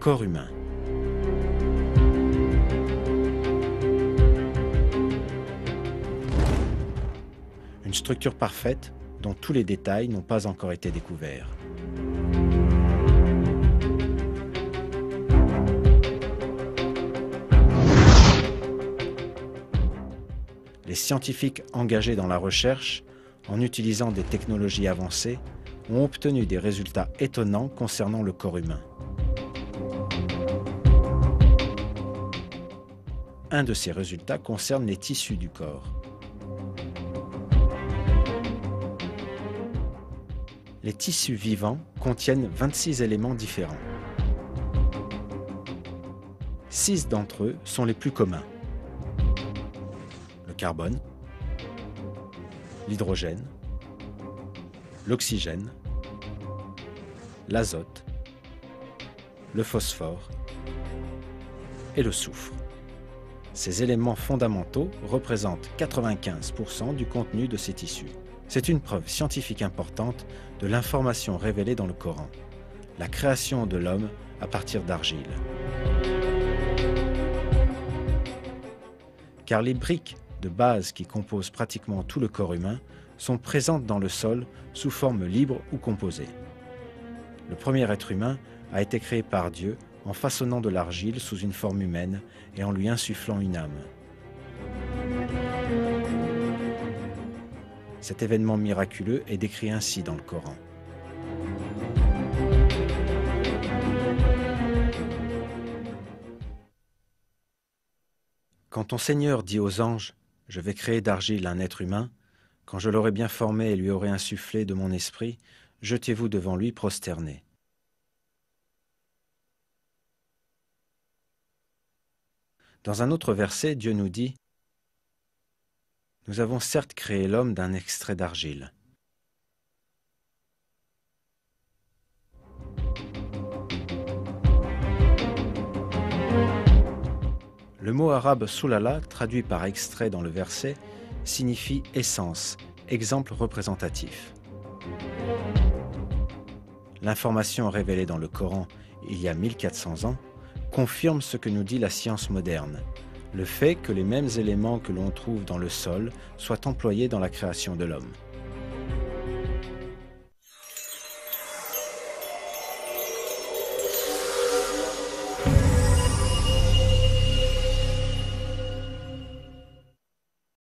corps humain. Une structure parfaite dont tous les détails n'ont pas encore été découverts. Les scientifiques engagés dans la recherche, en utilisant des technologies avancées, ont obtenu des résultats étonnants concernant le corps humain. Un de ces résultats concerne les tissus du corps. Les tissus vivants contiennent 26 éléments différents. 6 d'entre eux sont les plus communs. Le carbone, l'hydrogène, l'oxygène, l'azote, le phosphore et le soufre. Ces éléments fondamentaux représentent 95% du contenu de ces tissus. C'est une preuve scientifique importante de l'information révélée dans le Coran, la création de l'homme à partir d'argile. Car les briques de base qui composent pratiquement tout le corps humain sont présentes dans le sol sous forme libre ou composée. Le premier être humain a été créé par Dieu en façonnant de l'argile sous une forme humaine et en lui insufflant une âme. Cet événement miraculeux est décrit ainsi dans le Coran. Quand ton Seigneur dit aux anges « Je vais créer d'argile un être humain », quand je l'aurai bien formé et lui aurai insufflé de mon esprit, jetez-vous devant lui prosternés. Dans un autre verset, Dieu nous dit « Nous avons certes créé l'homme d'un extrait d'argile. » Le mot arabe « sulala », traduit par extrait dans le verset, signifie essence, exemple représentatif. L'information révélée dans le Coran il y a 1400 ans confirme ce que nous dit la science moderne, le fait que les mêmes éléments que l'on trouve dans le sol soient employés dans la création de l'homme.